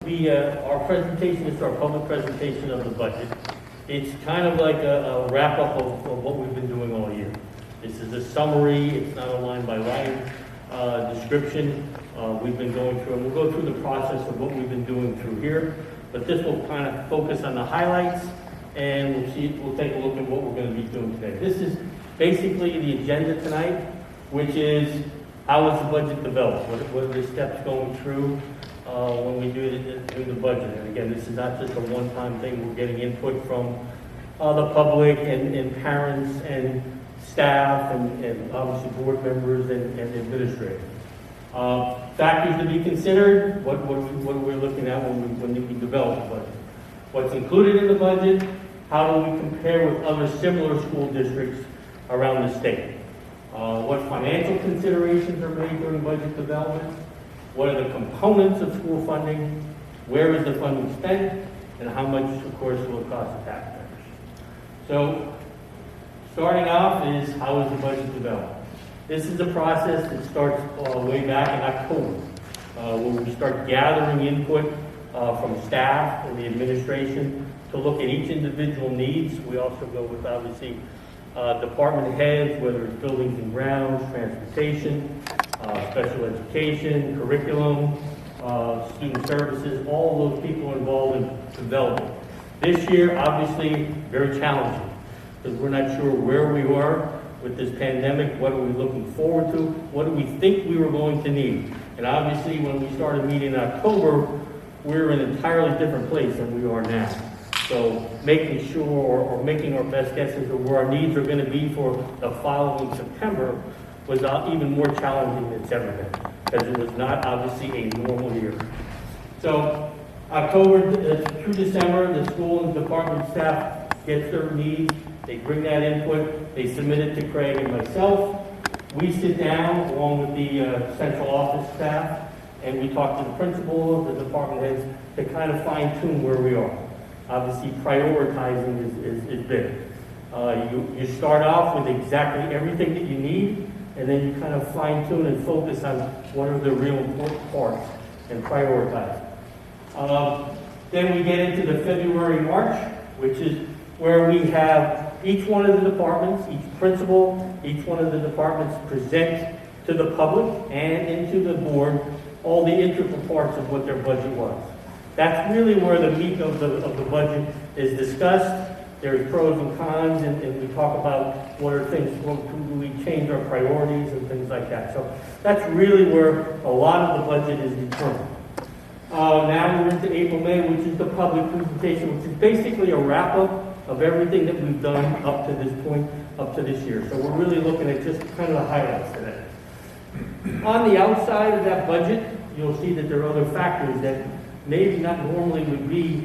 be our presentation. It's our public presentation of the budget. It's kind of like a wrap-up of what we've been doing all year. This is a summary. It's not a line-by-line description. We've been going through, and we'll go through the process of what we've been doing through here. But this will kind of focus on the highlights, and we'll take a look at what we're going to be doing today. This is basically the agenda tonight, which is how is the budget developed? What are the steps going through when we do the budget? And again, this is not just a one-time thing. We're getting input from the public and parents and staff and obviously board members and administrators. Factors to be considered, what are we looking at when we develop the budget? What's included in the budget? How do we compare with other similar school districts around the state? What financial considerations are made during budget development? What are the components of school funding? Where is the funding spent? And how much, of course, will it cost the taxpayers? So, starting off is how is the budget developed? This is a process that starts way back in October, where we start gathering input from staff and the administration to look at each individual needs. We also go with, obviously, department heads, whether it's buildings and grounds, transportation, special education, curriculum, student services, all those people involved in development. This year, obviously, very challenging because we're not sure where we are with this pandemic. What are we looking forward to? What do we think we were going to need? And obviously, when we started meeting in October, we're in an entirely different place than we are now. So making sure or making our best guesses of where our needs are going to be for the following September was even more challenging than it's ever been, because it was not obviously a normal year. So October through December, the school and department staff gets their needs, they bring that input, they submit it to Craig and myself. We sit down along with the central office staff and we talk to the principal, the department heads, to kind of fine tune where we are. Obviously, prioritizing is big. You start off with exactly everything that you need, and then you kind of fine-tune and focus on what are the real important parts and prioritize. Then we get into the February, March, which is where we have each one of the departments, each principal, each one of the departments present to the public and into the board all the integral parts of what their budget was. That's really where the meat of the budget is discussed. There's pros and cons, and we talk about what are things, do we change our priorities and things like that. So that's really where a lot of the budget is determined. Now we're into April, May, which is the public presentation, which is basically a wrap-up of everything that we've done up to this point, up to this year. So we're really looking at just kind of the highlights today. On the outside of that budget, you'll see that there are other factors that maybe not normally would be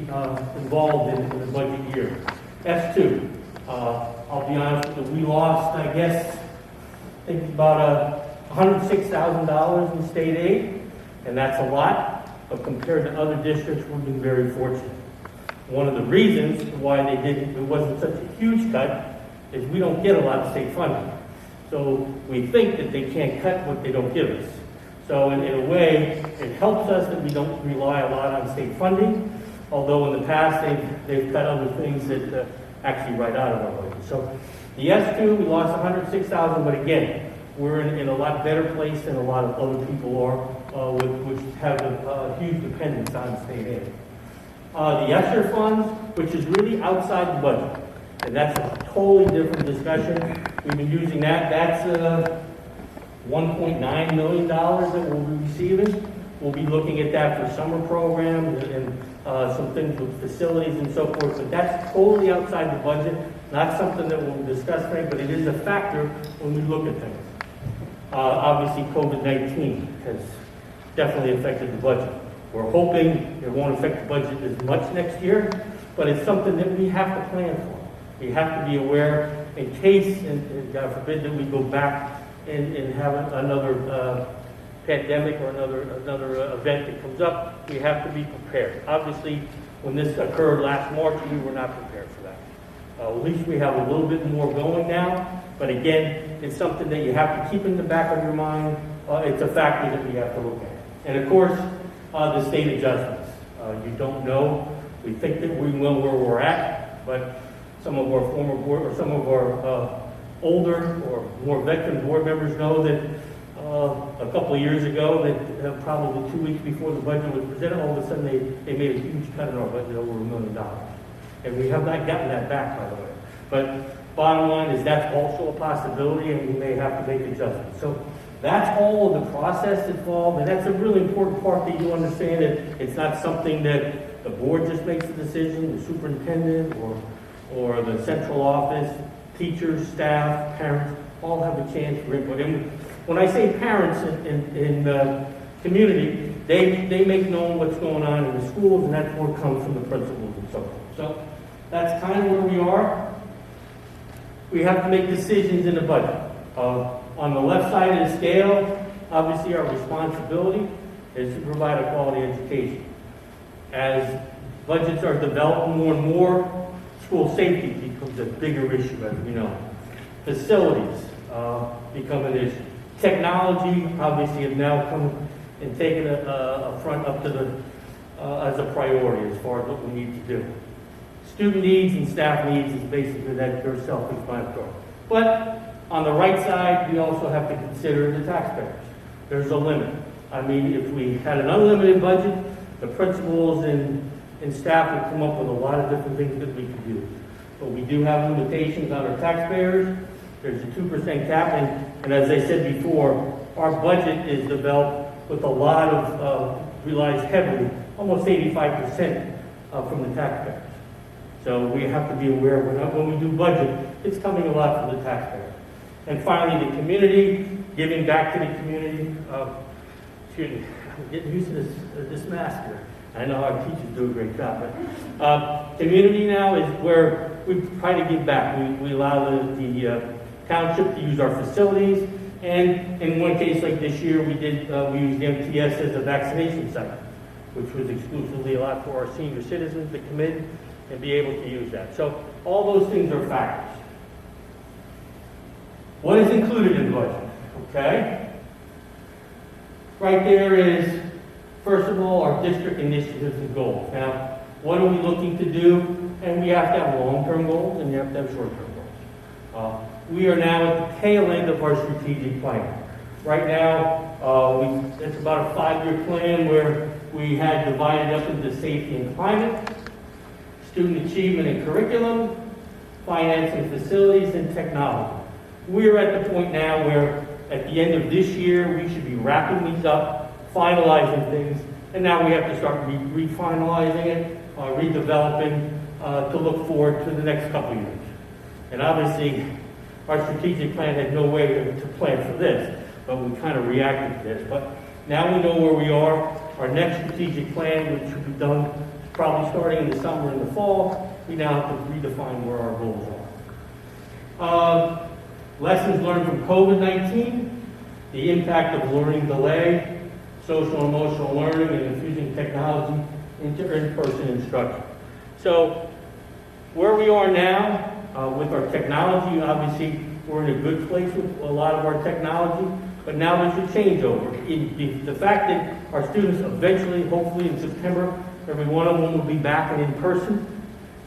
involved in the budget year. S2, I'll be honest with you, we lost, I guess, I think about $106,000 in state aid, and that's a lot, but compared to other districts, we've been very fortunate. One of the reasons why it wasn't such a huge cut is we don't get a lot of state funding. So we think that they can't cut what they don't give us. So in a way, it helps us that we don't rely a lot on state funding, although in the past they've cut other things that actually write out of our budget. So the S2, we lost $106,000, but again, we're in a lot better place than a lot of other people are, which have a huge dependence on state aid. The ESSER funds, which is really outside the budget, and that's a totally different discussion. We've been using that. That's $1.9 million that we'll be receiving. We'll be looking at that for summer programs and some things with facilities and so forth, but that's totally outside the budget, not something that we'll discuss today, but it is a factor when we look at things. Obviously, COVID-19 has definitely affected the budget. We're hoping it won't affect the budget as much next year, but it's something that we have to plan for. We have to be aware in case, and God forbid, that we go back and have another pandemic or another event that comes up. We have to be prepared. Obviously, when this occurred last March, we were not prepared for that. At least we have a little bit more going now, but again, it's something that you have to keep in the back of your mind. It's a factor that we have to look at. And of course, the state adjustments. You don't know. We think that we know where we're at, but some of our former board, or some of our older or more veteran board members know that a couple of years ago, that probably 2 weeks before the budget was presented, all of a sudden they made a huge cut in our budget, over $1 million. And we have not gotten that back, by the way. But bottom line is that's also a possibility, and we may have to make adjustments. So that's all of the process involved, and that's a really important part, that you understand that it's not something that the board just makes the decision, the superintendent or the central office, teachers, staff, parents, all have a chance for input. And when I say parents in the community, they make known what's going on in the schools, and that's what comes from the principals and so forth. So that's kind of where we are. We have to make decisions in the budget. On the left side of the scale, obviously our responsibility is to provide a quality education. As budgets are developed more and more, school safety becomes a bigger issue, as we know. Facilities become an issue. Technology, obviously, have now come and taken a front up to the as a priority as far as what we need to do. Student needs and staff needs is basically that they're self-explanatory. But on the right side, we also have to consider the taxpayers. There's a limit. I mean, if we had an unlimited budget, the principals and staff would come up with a lot of different things that we could do. But we do have limitations on our taxpayers. There's a 2% cap, and as I said before, our budget is developed with a lot of, relies heavily, almost 85% from the taxpayers. So we have to be aware when we do budget, it's coming a lot from the taxpayers. And finally, the community, giving back to the community. Excuse me, I'm getting used to this mask here. I know our teachers do a great job, but community now is where we try to give back. We allow the township to use our facilities, and in one case like this year, we used MTS as a vaccination site, which was exclusively allowed for our senior citizens to come in and be able to use that. So all those things are factors. What is included in the budget? Okay? Right there is, first of all, our district initiatives and goals. Now, what are we looking to do? And we have to have long-term goals, and you have to have short-term goals. We are now at the tail end of our strategic plan. Right now, it's about a 5-year plan where we had divided up into safety and climate, student achievement and curriculum, finance and facilities, and technology. We're at the point now where at the end of this year, we should be wrapping these up, finalizing things, and now we have to start refinalizing it, redeveloping to look forward to the next couple years. And obviously, our strategic plan had no way to plan for this, but we kind of reacted to this. But now we know where we are. Our next strategic plan, which should be done probably starting in the summer and the fall, we now have to redefine where our goals are. Lessons learned from COVID-19, the impact of learning delay, social and emotional learning, and infusing technology into in-person instruction. So where we are now with our technology, obviously we're in a good place with a lot of our technology, but now there's a changeover. The fact that our students eventually, hopefully in September, every one of them will be back and in person,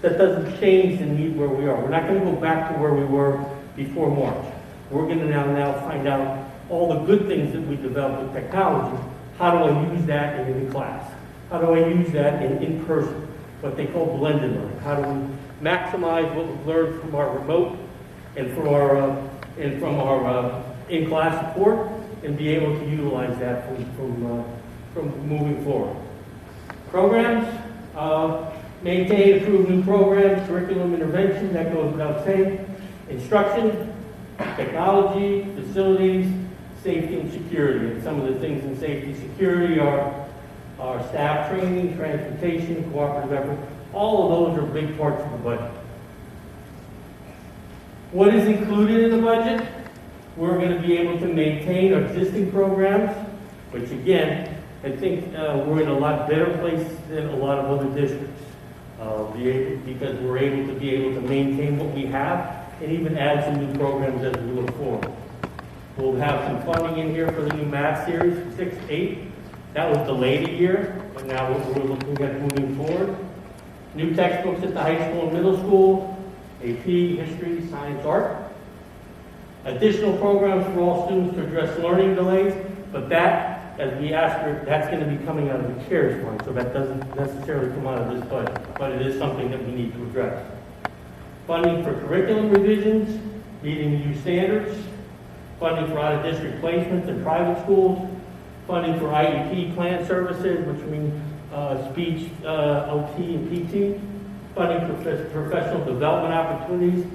that doesn't change the need where we are. We're not going to go back to where we were before March. We're going to now find out all the good things that we developed with technology. How do I use that in class? How do I use that in person? What they call blended learning. How do we maximize what we've learned from our remote and from our in-class support, and be able to utilize that from moving forward. Programs, maintain, approve new programs, curriculum intervention, that goes without saying. Instruction, technology, facilities, safety and security. And some of the things in safety and security are staff training, transportation, cooperative effort. All of those are big parts of the budget. What is included in the budget? We're going to be able to maintain our existing programs, which again, I think we're in a lot better place than a lot of other districts because we're able to maintain what we have and even add some new programs as we look forward. We'll have some funding in here for the new math series, 6, 8. That was delayed a year, but now we're looking at moving forward. New textbooks at the high school and middle school, AP, history, science, art. Additional programs for all students to address learning delays, but that, as we asked for, that's going to be coming out of the CARES fund, so that doesn't necessarily come out of this budget, but it is something that we need to address. Funding for curriculum revisions, meeting new standards, funding for out-of-district placements in private schools, funding for IEP plan services, which means speech, OT, and PT, funding for professional development opportunities.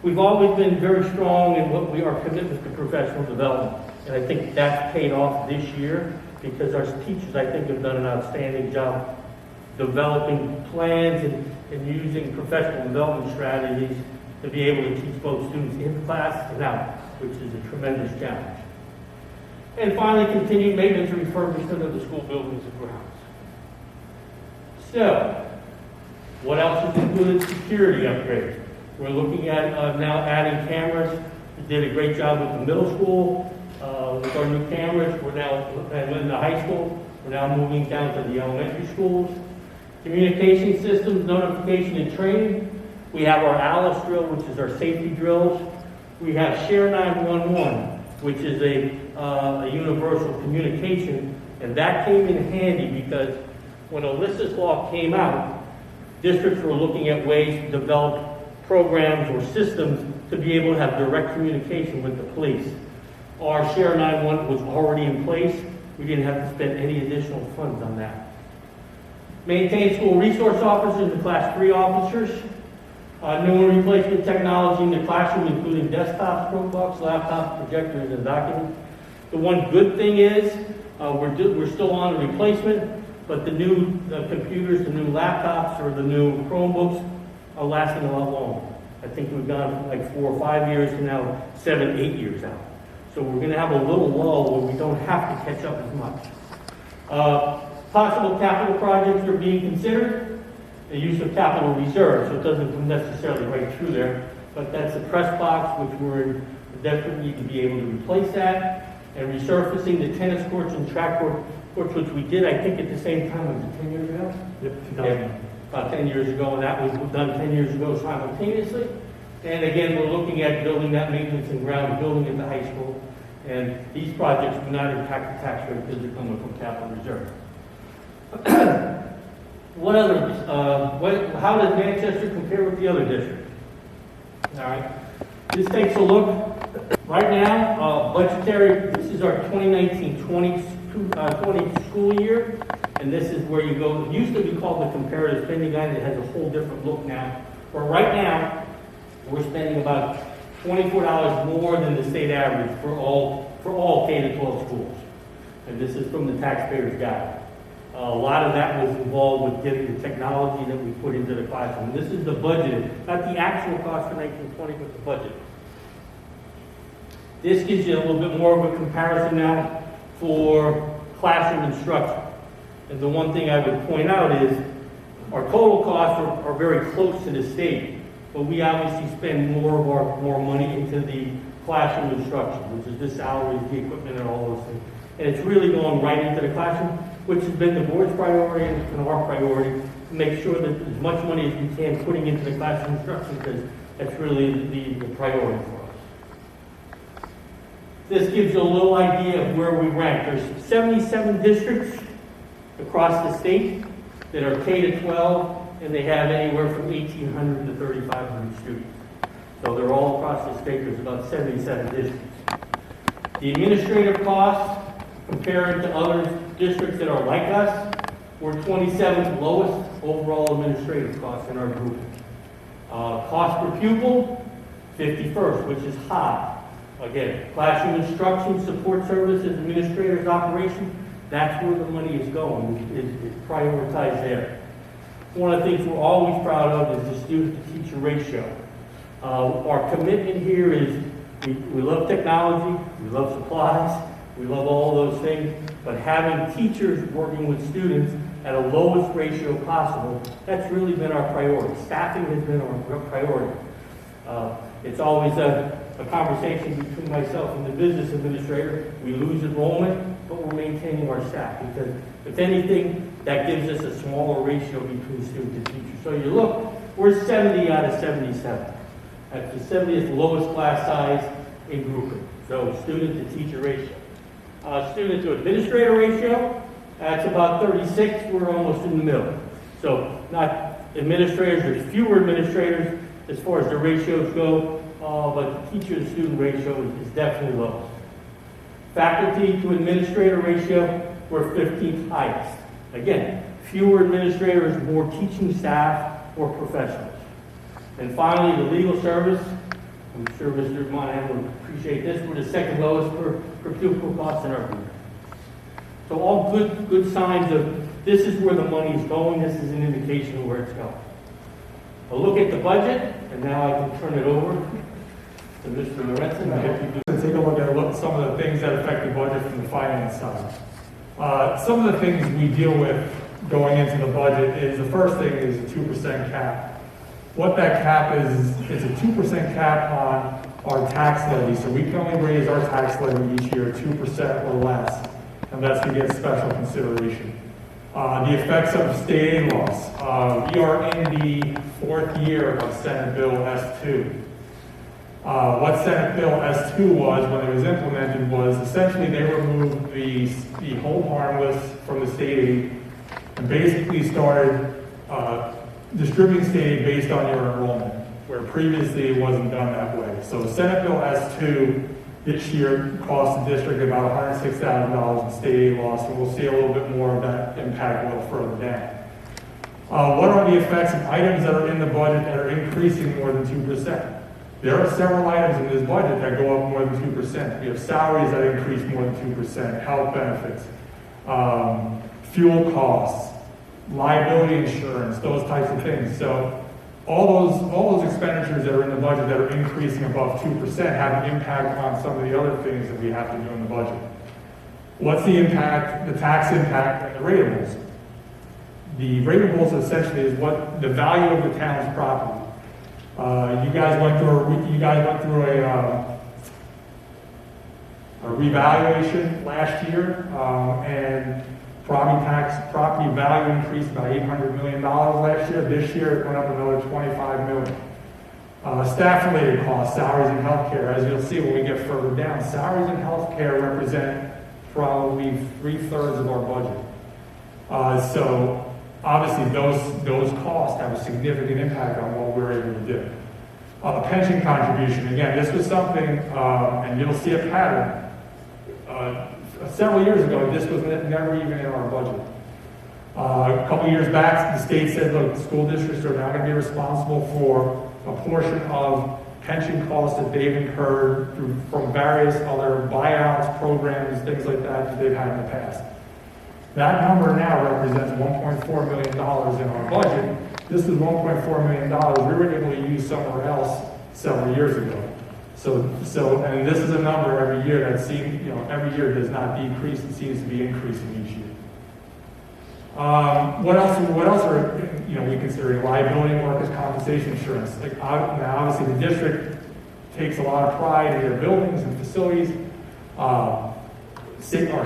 We've always been very strong in what our commitment to professional development, and I think that's paid off this year because our teachers, I think, have done an outstanding job developing plans and using professional development strategies to be able to teach both students in class and out, which is a tremendous challenge. And finally, continued maintenance and refurbishment of the school buildings and grounds. So, what else is included? Security upgrades. We're looking at now adding cameras. We did a great job with the middle school with our new cameras. We're now, and in the high school, we're now moving down to the elementary schools. Communication systems, notification and training. We have our ALICE drill, which is our safety drills. We have Share 911, which is a universal communication, and that came in handy because when Alyssa's Law came out, districts were looking at ways to develop programs or systems to be able to have direct communication with the police. Our Share 911 was already in place. We didn't have to spend any additional funds on that. Maintain school resource officers and Class 3 officers. New and replacement technology in the classroom, including desktops, Chromebooks, laptops, projectors, and documents. The one good thing is we're still on the replacement, but the new computers, the new laptops, or the new Chromebooks are lasting a lot longer. I think we've gone from like 4 or 5 years to now 7, 8 years out. So we're going to have a little lull where we don't have to catch up as much. Possible capital projects are being considered. The use of capital reserve, so it doesn't come necessarily right through there, but that's a press box, which we definitely need to be able to replace that, and resurfacing the tennis courts and track courts, which we did, I think, at the same time, was it 10 years ago? Yep, Yeah, about 10 years ago, and that was done 10 years ago simultaneously. And again, we're looking at building that maintenance and ground building at the high school, and these projects do not impact the tax rate because they're coming from capital reserve. What other, how does Manchester compare with the other districts? All right, this takes a look. Right now, budgetary, this is our 2019-20 school year, and this is where you go. It used to be called the comparative spending guide. It has a whole different look now. But right now, we're spending about $24 more than the state average for all K-12 schools. And this is from the taxpayer's guide. A lot of that was involved with getting the technology that we put into the classroom. This is the budget, not the actual cost for 1920, but the budget. This gives you a little bit more of a comparison now for classroom instruction. And the one thing I would point out is our total costs are very close to the state, but we obviously spend more money into the classroom instruction, which is the salaries, the equipment, and all those things. And it's really going right into the classroom, which has been the board's priority and our priority to make sure that as much money as we can putting into the classroom instruction, because that's really the priority for us. This gives you a little idea of where we rank. There's 77 districts across the state that are K-12, and they have anywhere from 1,800 to 3,500 students. So they're all across the state. There's about 77 districts. The administrative costs, compared to other districts that are like us, we're 27th lowest overall administrative costs in our group. Cost per pupil, 51st, which is high. Again, classroom instruction, support services, administrators, operation, that's where the money is going, is prioritized there. One of the things we're always proud of is the student-to-teacher ratio. Our commitment here is we love technology, we love supplies, we love all those things, but having teachers working with students at a lowest ratio possible, that's really been our priority. Staffing has been our priority. It's always a conversation between myself and the business administrator. We lose enrollment, but we're maintaining our staff, because if anything, that gives us a smaller ratio between student and teacher. So you look, we're 70 out of 77. That's the 70th lowest class size in grouping. So student to teacher ratio. Student to administrator ratio, that's about 36. We're almost in the middle. So not administrators, there's fewer administrators as far as the ratios go, but the teacher to student ratio is definitely lowest. Faculty to administrator ratio, we're 15th highest. Again, fewer administrators, more teaching staff, more professionals. And finally, the legal service. I'm sure Mr. Monahan would appreciate this. We're the second lowest per pupil cost in our group. So all good signs of this is where the money is going. This is an indication of where it's going. A look at the budget, and now I can turn it over to Mr. Lorenzen. Take a look at some of the things that affect the budget from the finance side. Some of the things we deal with going into the budget is, the first thing is a 2% cap. What that cap is a 2% cap on our tax levy. So we can only raise our tax levy each year 2% or less, and that's to get special consideration. The effects of state aid loss. We are in the 4th year of Senate Bill S2. What Senate Bill S2 was when it was implemented was essentially they removed the hold harmless from the state aid and basically started distributing state aid based on your enrollment, where previously it wasn't done that way. So Senate Bill S2 this year cost the district about $106,000 in state aid loss, and we'll see a little bit more of that impact a little further down. What are the effects of items that are in the budget that are increasing more than 2%? There are several items in this budget that go up more than 2%. We have salaries that increase more than 2%, health benefits, fuel costs, liability insurance, those types of things. So all those expenditures that are in the budget that are increasing above 2% have an impact on some of the other things that we have to do in the budget. What's the impact, the tax impact, and the ratables? The ratables essentially is what the value of the town's property. You guys went through a revaluation last year, and property value increased by $800 million last year. This year it went up another $25 million. Staff-related costs, salaries and healthcare. As you'll see when we get further down, salaries and healthcare represent probably 3/3 of our budget. So obviously those costs have a significant impact on what we're able to do. Pension contribution, again, this was something, and you'll see a pattern. Several years ago, this was never even in our budget. A couple years back, the state said, look, school districts are now going to be responsible for a portion of pension costs that they've incurred from various other buyouts, programs, things like that they've had in the past. That number now represents $1.4 million in our budget. This is $1.4 million we were able to use somewhere else several years ago. So, and this is a number every year that seems, every year does not decrease, it seems to be increasing each year. What else are, we consider liability and workers' compensation insurance? Now obviously the district takes a lot of pride in their buildings and facilities, our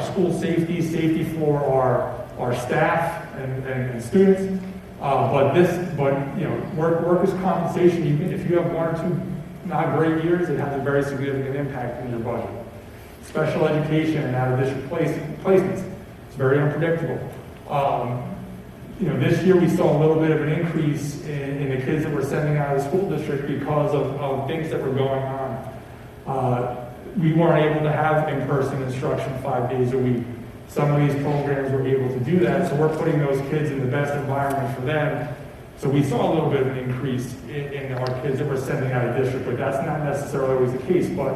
school safety for our staff and students. Workers' compensation, even if you have 1 or 2 not great years, it has a very significant impact in your budget. Special education and out-of-district placements, it's very unpredictable. This year we saw a little bit of an increase in the kids that we're sending out of the school district because of things that were going on. We weren't able to have in-person instruction 5 days a week. Some of these programs were able to do that, so we're putting those kids in the best environment for them. So we saw a little bit of an increase in our kids that we're sending out of district, but that's not necessarily always the case. But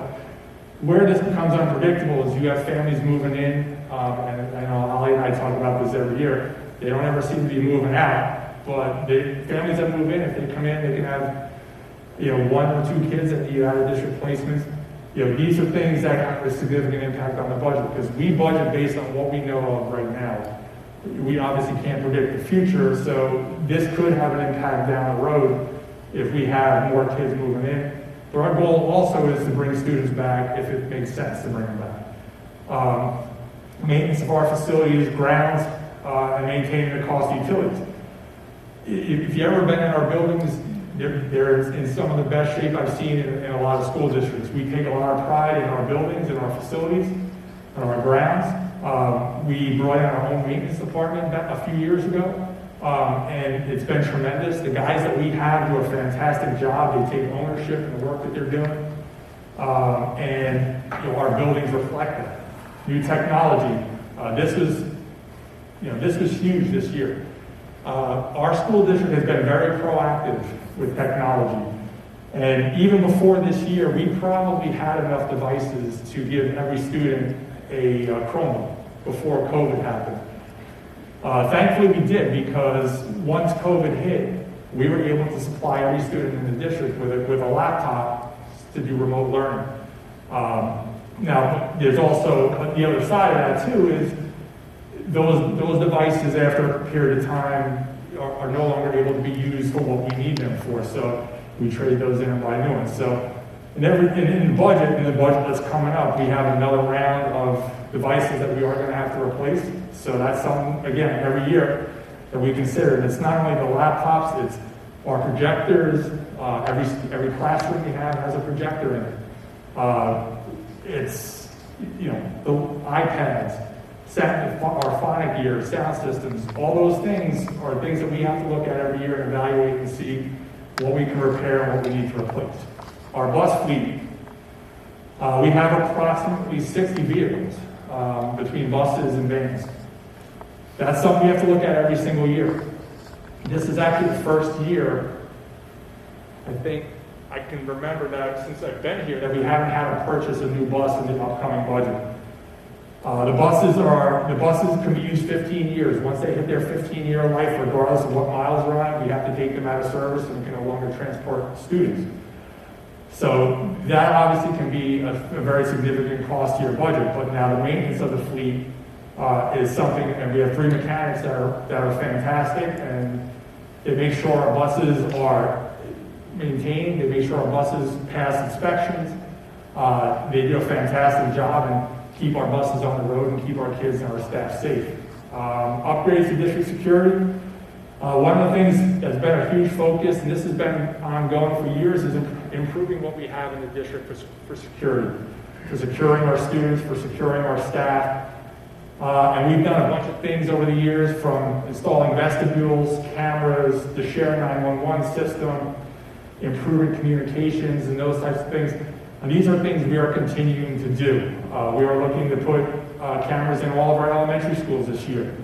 where this becomes unpredictable is you have families moving in, and Ollie and I talk about this every year. They don't ever seem to be moving out, but the families that move in, if they come in, they can have 1 or 2 kids that need out of district placements. These are things that have a significant impact on the budget because we budget based on what we know of right now. We obviously can't predict the future, so this could have an impact down the road if we have more kids moving in. But our goal also is to bring students back if it makes sense to bring them back. Maintenance of our facilities, grounds, and maintaining the cost of utilities. If you've ever been in our buildings, they're in some of the best shape I've seen in a lot of school districts. We take a lot of pride in our buildings and our facilities and our grounds. We brought in our own maintenance department a few years ago, and it's been tremendous. The guys that we have do a fantastic job. They take ownership in the work that they're doing, and our buildings reflect that. New technology. This was huge this year. Our school district has been very proactive with technology. And even before this year, we probably had enough devices to give every student a Chromebook before COVID happened. Thankfully we did, because once COVID hit, we were able to supply every student in the district with a laptop to do remote learning. Now, there's also the other side of that too, is those devices after a period of time are no longer able to be used for what we need them for. So we trade those in and buy new ones. So in the budget that's coming up, we have another round of devices that we are going to have to replace. So that's something, again, every year that we consider. And it's not only the laptops, it's our projectors. Every classroom we have has a projector in it. It's, the iPads, our phonic gear, sound systems, all those things are things that we have to look at every year and evaluate and see what we can repair and what we need to replace. Our bus fleet, we have approximately 60 vehicles between buses and vans. That's something we have to look at every single year. This is actually the first year, I think, I can remember that since I've been here, that we haven't had to purchase a new bus in the upcoming budget. The buses can be used 15 years. Once they hit their 15-year life, regardless of what miles are on, we have to take them out of service and we can no longer transport students. So that obviously can be a very significant cost to your budget, but now the maintenance of the fleet is something, and we have 3 mechanics that are fantastic, and they make sure our buses are maintained, they make sure our buses pass inspections. They do a fantastic job and keep our buses on the road and keep our kids and our staff safe. Upgrades to district security. One of the things that's been a huge focus, and this has been ongoing for years, is improving what we have in the district for security, for securing our students, for securing our staff. And we've done a bunch of things over the years, from installing vestibules, cameras, the Share 911 system, improving communications and those types of things. And these are things we are continuing to do. We are looking to put cameras in all of our elementary schools this year.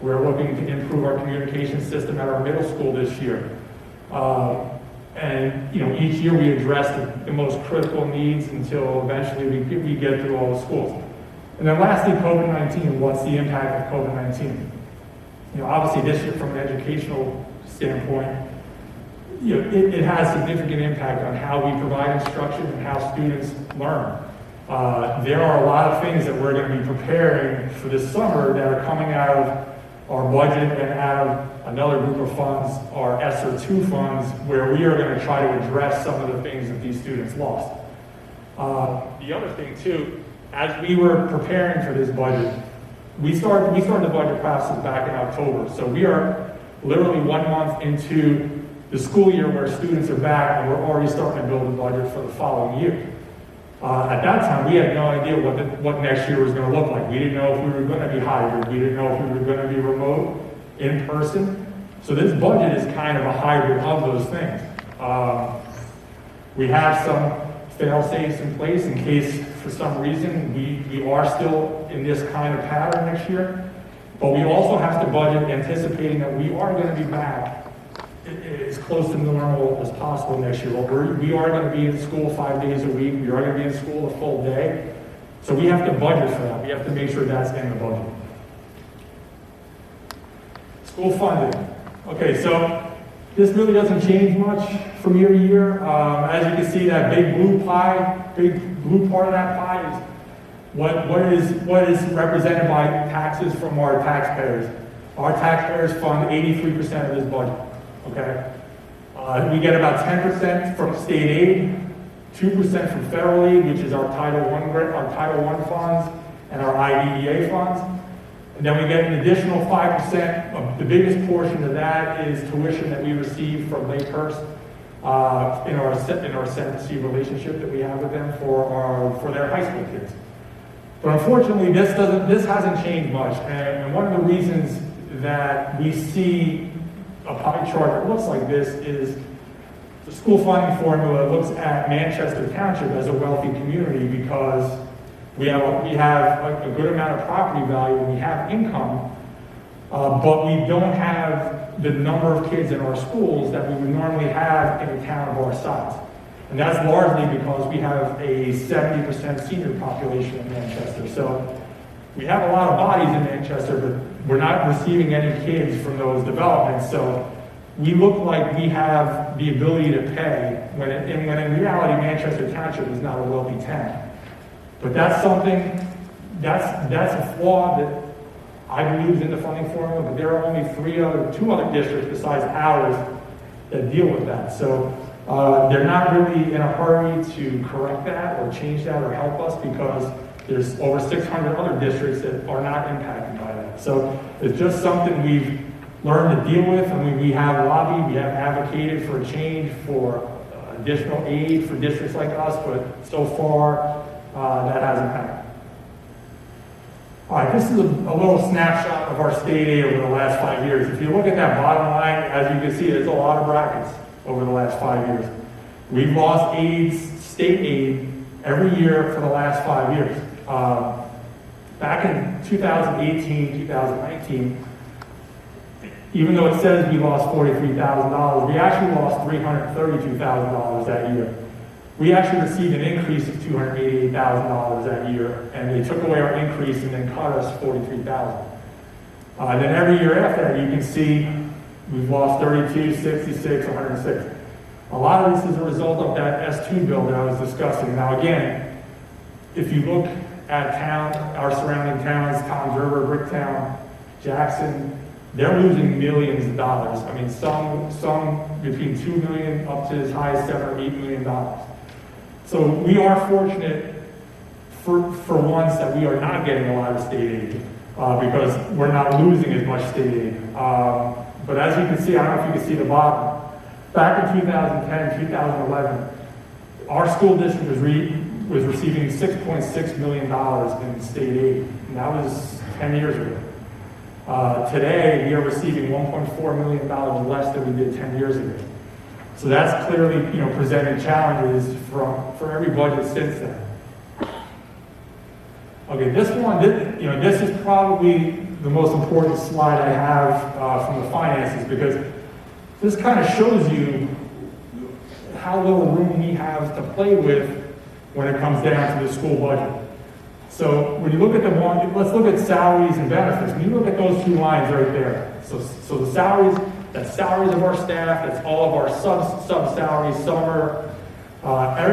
We're looking to improve our communication system at our middle school this year. And each year we address the most critical needs until eventually we get through all the schools. And then lastly, COVID-19. What's the impact of COVID-19? Obviously this year from an educational standpoint, it has significant impact on how we provide instruction and how students learn. There are a lot of things that we're going to be preparing for this summer that are coming out of our budget and out of another group of funds, our ESSER 2 funds, where we are going to try to address some of the things that these students lost. The other thing too, as we were preparing for this budget, we started the budget process back in October. So we are literally 1 month into the school year where students are back, and we're already starting to build a budget for the following year. At that time, we had no idea what next year was going to look like. We didn't know if we were going to be hybrid. We didn't know if we were going to be remote, in person. So this budget is kind of a hybrid of those things. We have some fail-safes in place in case, for some reason, we are still in this kind of pattern next year. But we also have to budget anticipating that we are going to be back as close to normal as possible next year. We are going to be in school 5 days a week. We are going to be in school a full day. So we have to budget for that. We have to make sure that's in the budget. School funding. Okay, so this really doesn't change much from year to year. As you can see, that big blue part of that pie is what is represented by taxes from our taxpayers. Our taxpayers fund 83% of this budget. Okay, we get about 10% from state aid, 2% from federal aid, which is our Title I funds and our IDEA funds. And then we get an additional 5%. The biggest portion of that is tuition that we receive from Lakehurst in our Senate-C relationship that we have with them for their high school kids. But unfortunately, this hasn't changed much. And one of the reasons that we see a pie chart that looks like this is the school funding formula looks at Manchester Township as a wealthy community because we have a good amount of property value and we have income, but we don't have the number of kids in our schools that we would normally have in a town of our size. And that's largely because we have a 70% senior population in Manchester. So we have a lot of bodies in Manchester, but we're not receiving any kids from those developments. So we look like we have the ability to pay when in reality Manchester Township is not a wealthy town. But that's something, that's a flaw that I believe is in the funding formula, but there are only two other districts besides ours that deal with that. So they're not really in a hurry to correct that or change that or help us because there's over 600 other districts that are not impacted by that. So it's just something we've learned to deal with, and we have lobbied, we have advocated for a change for additional aid for districts like us, but so far that hasn't happened. All right, this is a little snapshot of our state aid over the last 5 years. If you look at that bottom line, as you can see, there's a lot of brackets over the last 5 years. We've lost state aid every year for the last 5 years. Back in 2018, 2019, even though it says we lost $43,000, we actually lost $332,000 that year. We actually received an increase of $288,000 that year, and they took away our increase and then cut us $43,000. Then every year after that, you can see we've lost 32, 66, 106. A lot of this is a result of that S2 bill that I was discussing. Now again, if you look at our surrounding towns, Toms River, Bricktown, Jackson, they're losing millions of dollars. I mean, some between $2 million up to as high as $7 or $8 million. So we are fortunate for once that we are not getting a lot of state aid because we're not losing as much state aid. But as you can see, I don't know if you can see the bottom. Back in 2010, 2011, our school district was receiving $6.6 million in state aid, and that was 10 years ago. Today, we are receiving $1.4 million less than we did 10 years ago. So that's clearly, presenting challenges for every budget since then. Okay, this is probably the most important slide I have from the finances because this kind of shows you how little room we have to play with when it comes down to the school budget. So when you look at let's look at salaries and benefits. When you look at those two lines right there, so the salaries, that's salaries of our staff, that's all of our sub-salaries, summer,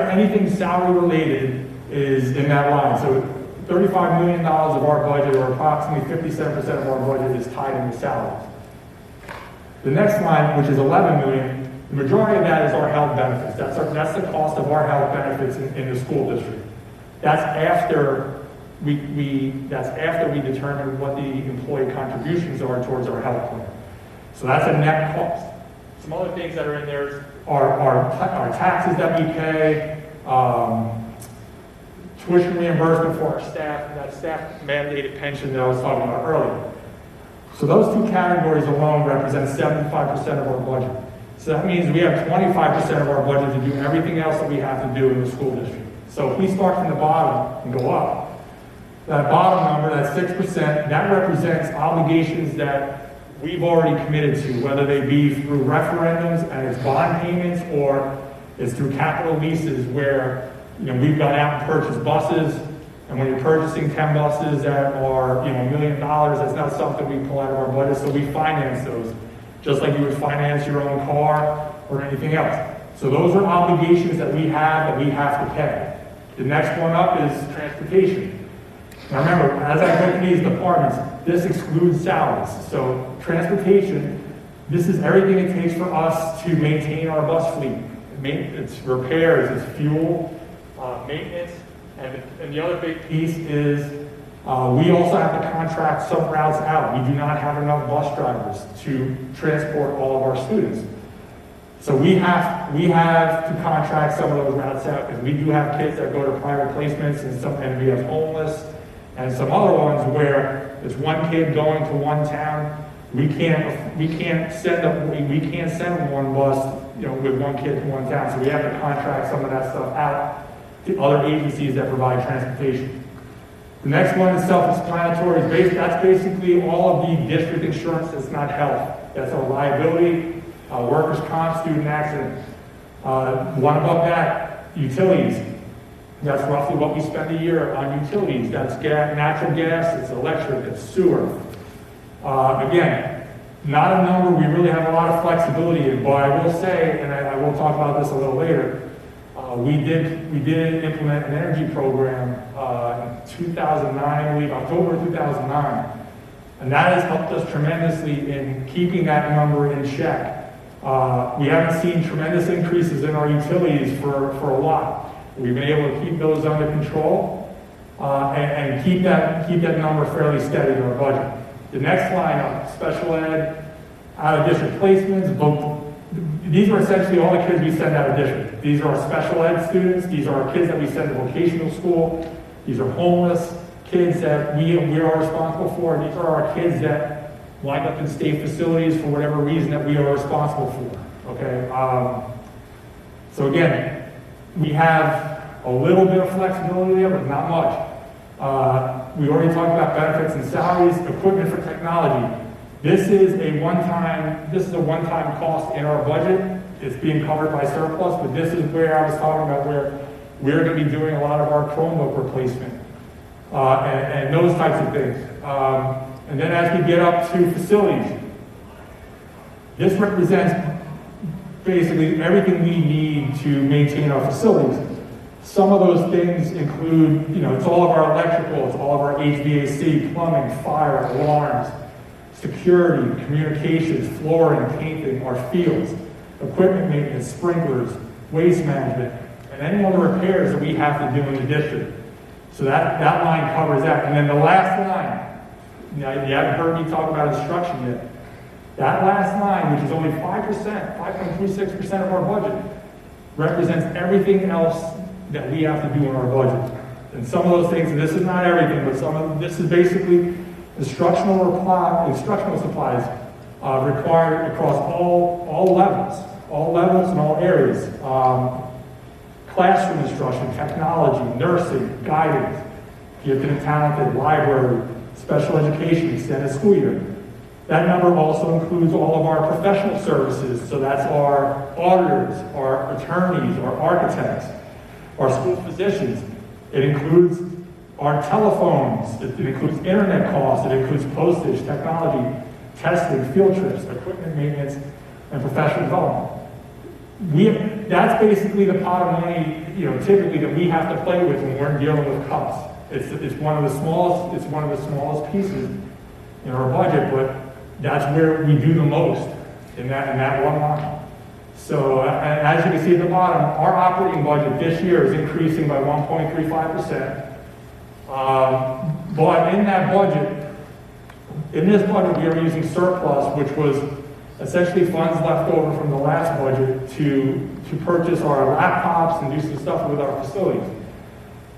anything salary related is in that line. So $35 million of our budget, or approximately 57% of our budget, is tied into salaries. The next line, which is $11 million, the majority of that is our health benefits. That's the cost of our health benefits in the school district. That's after we determine what the employee contributions are towards our health plan. So that's a net cost. Some other things that are in there are taxes that we pay, tuition reimbursement for our staff, and that staff mandated pension that I was talking about earlier. So those two categories alone represent 75% of our budget. So that means we have 25% of our budget to do everything else that we have to do in the school district. So if we start from the bottom and go up, that bottom number, that 6%, that represents obligations that we've already committed to, whether they be through referendums and it's bond payments, or it's through capital leases where we've gone out and purchased buses. And when you're purchasing 10 buses that are $1 million, that's not something we pull out of our budget, so we finance those, just like you would finance your own car or anything else. So those are obligations that we have to pay. The next one up is transportation. Now remember, as I go through these departments, this excludes salaries. So transportation, this is everything it takes for us to maintain our bus fleet. it's repairs, it's fuel, maintenance, and the other big piece is we also have to contract some routes out. We do not have enough bus drivers to transport all of our students. So we have to contract some of those routes out because we do have kids that go to private placements and we have homeless and some other ones where it's one kid going to one town. We can't send one bus, with one kid to one town. So we have to contract some of that stuff out to other agencies that provide transportation. The next one is self-explanatory. That's basically all of the district insurance that's not health. That's our liability, workers' comp, student accident. One above that, utilities. That's roughly what we spend a year on utilities. That's natural gas, it's electric, it's sewer. Again, not a number we really have a lot of flexibility in, but I will say, and I will talk about this a little later, we did implement an energy program in 2009, I believe, October 2009, and that has helped us tremendously in keeping that number in check. We haven't seen tremendous increases in our utilities for a while. We've been able to keep those under control and keep that number fairly steady in our budget. The next line up, special ed, out of district placements, these are essentially all the kids we send out of district. These are our special ed students, these are our kids that we send to vocational school, these are homeless kids that we are responsible for, and these are our kids that wind up in state facilities for whatever reason that we are responsible for, okay? So again, we have a little bit of flexibility there, but not much. We already talked about benefits and salaries, equipment for technology. This is a one-time cost in our budget. It's being covered by surplus, but this is where I was talking about where we're going to be doing a lot of our Chromebook replacement and those types of things. And then as we get up to facilities, this represents basically everything we need to maintain our facilities. Some of those things include, it's all of our electrical, it's all of our HVAC, plumbing, fire, alarms, security, communications, flooring, painting, our fields, equipment maintenance, sprinklers, waste management, and any other repairs that we have to do in the district. So that line covers that. And then the last line, you haven't heard me talk about instruction yet. That last line, which is only 5.36% of our budget, represents everything else that we have to do in our budget. And some of those things, and this is not everything, but this is basically instructional supplies required across all levels and all areas. Classroom instruction, technology, nursing, guidance, gifted and talented, library, special education, extended school year. That number also includes all of our professional services, so that's our auditors, our attorneys, our architects, our school physicians. It includes our telephones, it includes internet costs, it includes postage, technology, testing, field trips, equipment maintenance, and professional development. That's basically the pot of money, typically that we have to play with when we're dealing with cuts. It's one of the smallest pieces in our budget, but that's where we do the most in that one line. So, and as you can see at the bottom, our operating budget this year is increasing by 1.35%. But in this budget, we are using surplus, which was essentially funds left over from the last budget to purchase our laptops and do some stuff with our facilities.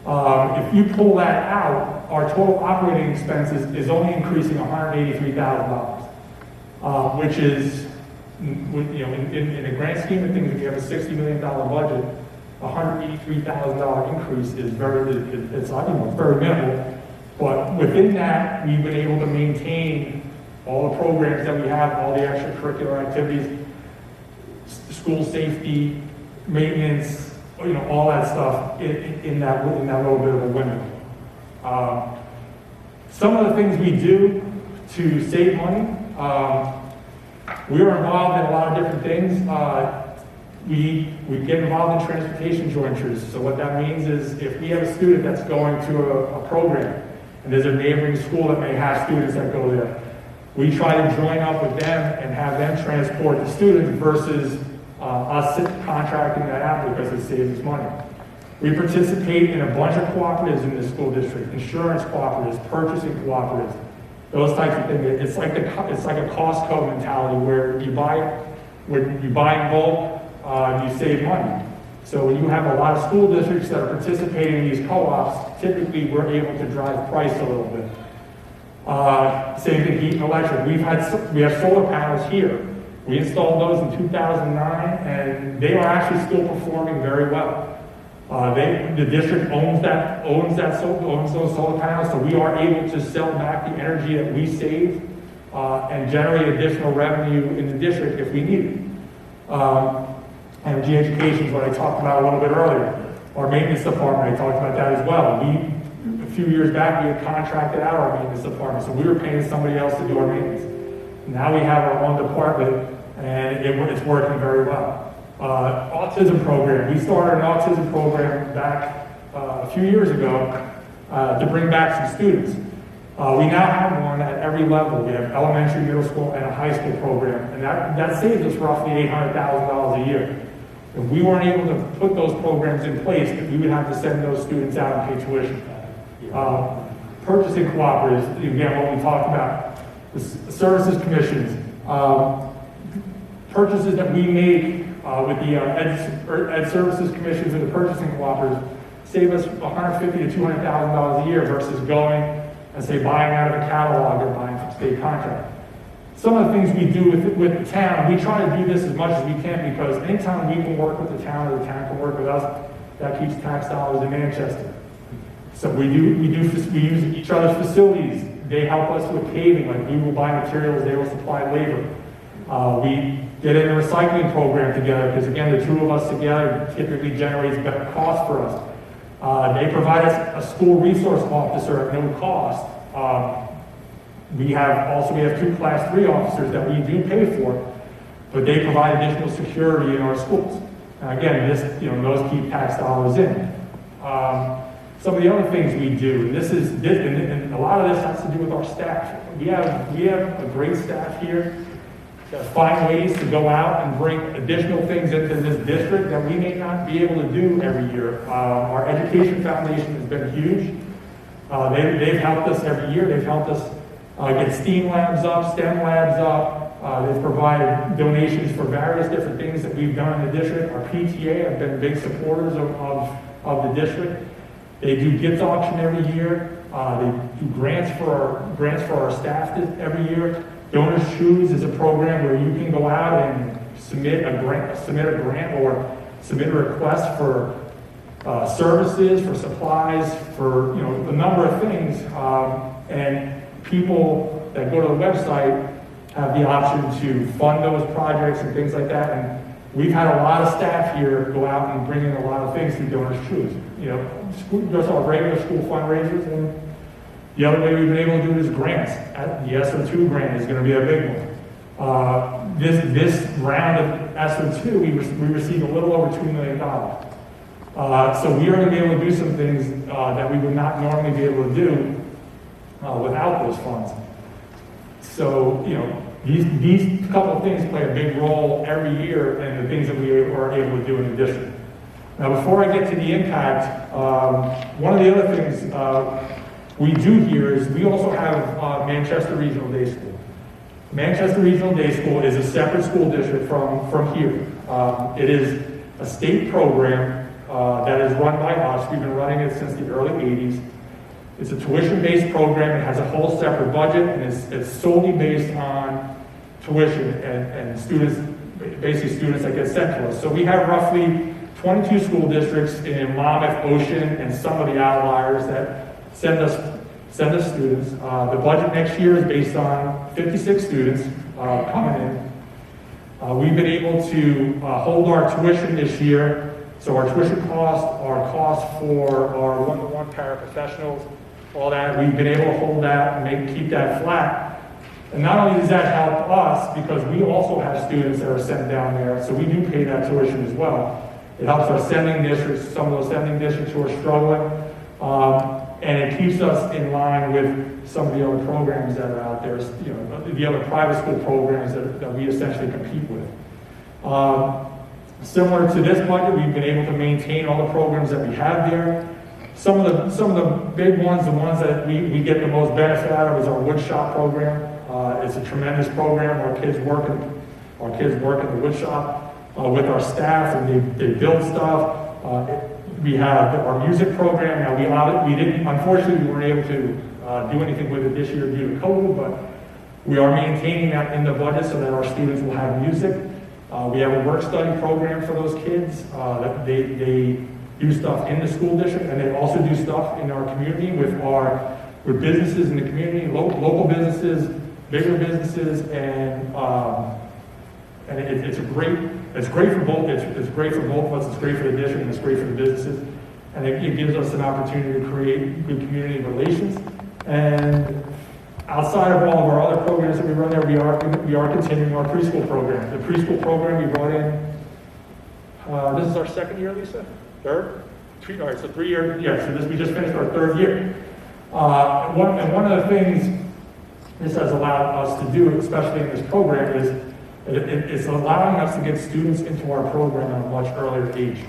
If you pull that out, our total operating expenses is only increasing $183,000, which is, in the grand scheme of things, if you have a $60 million budget, $183,000 increase is very minimal. But within that, we've been able to maintain all the programs that we have, all the extracurricular activities, school safety, maintenance, all that stuff in that little bit of a window. Some of the things we do to save money, we are involved in a lot of different things. We get involved in transportation jointures. So what that means is if we have a student that's going to a program and there's a neighboring school that may have students that go there, we try to join up with them and have them transport the students versus us contracting that out because it saves us money. We participate in a bunch of cooperatives in the school district, insurance cooperatives, purchasing cooperatives, those types of things. It's like a Costco mentality where you buy in bulk, you save money. So when you have a lot of school districts that are participating in these co-ops, typically we're able to drive price a little bit. Same thing, heat and electric. We have solar panels here. We installed those in 2009, and they are actually still performing very well. The district owns those solar panels, so we are able to sell back the energy that we save and generate additional revenue in the district if we need it. Energy education is what I talked about a little bit earlier. Our maintenance department, I talked about that as well. A few years back, we had contracted out our maintenance department, so we were paying somebody else to do our maintenance. Now we have our own department, and it's working very well. Autism program. We started an autism program back a few years ago to bring back some students. We now have one at every level. We have elementary, middle school, and a high school program, and that saves us roughly $800,000 a year. If we weren't able to put those programs in place, we would have to send those students out and pay tuition. Purchasing cooperatives, again, what we talked about, the services commissions, purchases that we make with the ed services commissions and the purchasing cooperatives save us $150,000 to $200,000 a year versus going and say buying out of a catalog or buying from state contract. Some of the things we do with the town, we try to do this as much as we can because anytime we can work with the town or the town can work with us, that keeps tax dollars in Manchester. So we use each other's facilities. They help us with paving, like we will buy materials, they will supply labor. We get in a recycling program together because again, the two of us together typically generates better cost for us. They provide us a school resource officer at no cost. We have 2 Class 3 officers that we do pay for, but they provide additional security in our schools. Now again, those keep tax dollars in. Some of the other things we do, and a lot of this has to do with our staff. We have a great staff here that find ways to go out and bring additional things into this district that we may not be able to do every year. Our education foundation has been huge. They've helped us every year. They've helped us get STEAM labs up, STEM labs up. They've provided donations for various different things that we've done in the district. Our PTA have been big supporters of the district. They do gift auction every year. They do grants for our staff every year. Donors Choose is a program where you can go out and submit a grant or submit a request for services, for supplies, for a number of things, and people that go to the website have the option to fund those projects and things like that. And we've had a lot of staff here go out and bring in a lot of things through Donors Choose. Just our regular school fundraisers, and the other way we've been able to do it is grants. The SO2 grant is going to be a big one. This round of SO2, we received a little over $2 million. So we are going to be able to do some things that we would not normally be able to do without those funds. So, these couple of things play a big role every year in the things that we are able to do in the district. Now, before I get to the impact, one of the other things we do here is we also have Manchester Regional Day School. Manchester Regional Day School is a separate school district from here. It is a state program that is run by us. We've been running it since the early 80s. It's a tuition-based program. It has a whole separate budget, and it's solely based on tuition and students that get sent to us. So we have roughly 22 school districts in Monmouth, Ocean, and some of the outliers that send us students. The budget next year is based on 56 students coming in. We've been able to hold our tuition this year. So our tuition costs, our costs for our one-to-one paraprofessionals, all that, we've been able to hold that and keep that flat. And not only does that help us, because we also have students that are sent down there, so we do pay that tuition as well. It helps our sending districts, some of those sending districts who are struggling, and it keeps us in line with some of the other programs that are out there, the other private school programs that we essentially compete with. Similar to this budget, we've been able to maintain all the programs that we have there. Some of the big ones, the ones that we get the most benefit out of is our wood shop program. It's a tremendous program. Our kids work in the wood shop with our staff, and they build stuff. We have our music program. Now unfortunately, we weren't able to do anything with it this year due to COVID, but we are maintaining that in the budget so that our students will have music. We have a work study program for those kids. That they do stuff in the school district, and they also do stuff in our community with businesses in the community, local businesses, bigger businesses, and it's great for both. It's great for both of us. It's great for the district, and it's great for the businesses, and it gives us an opportunity to create good community relations. And outside of all of our other programs that we run there, we are continuing our preschool program. The preschool program we brought in. This is our second year, Lisa. Third? All right, so 3 years. Yeah. So we just finished our third year. One of the things this has allowed us to do, especially in this program, is it's allowing us to get students into our program at a much earlier age.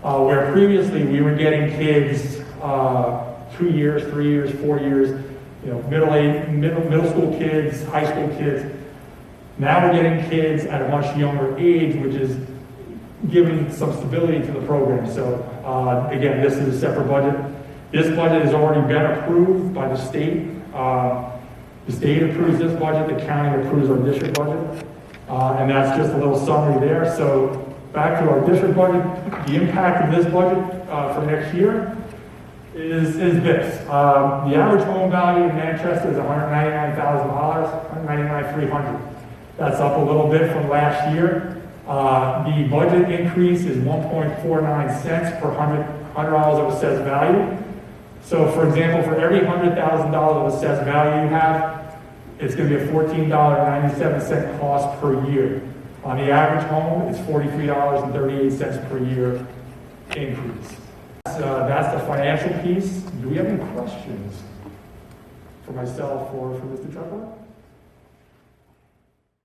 Where previously we were getting kids 2 years, 3 years, 4 years, middle school kids, high school kids. Now we're getting kids at a much younger age, which is giving some stability to the program. So again, this is a separate budget. This budget has already been approved by the state. The state approves this budget, the county approves our district budget. And that's just a little summary there. So back to our district budget, the impact of this budget for next year is this. The average home value in Manchester is $199,000, $199,300. That's up a little bit from last year. The budget increase is 1.49 cents per $100 of assessed value. So for example, for every $100,000 of assessed value you have, it's going to be a $14.97 cost per year. On the average home, it's $43.38 per year increase. That's the financial piece. Do we have any questions for myself or for Mr. Chuckler?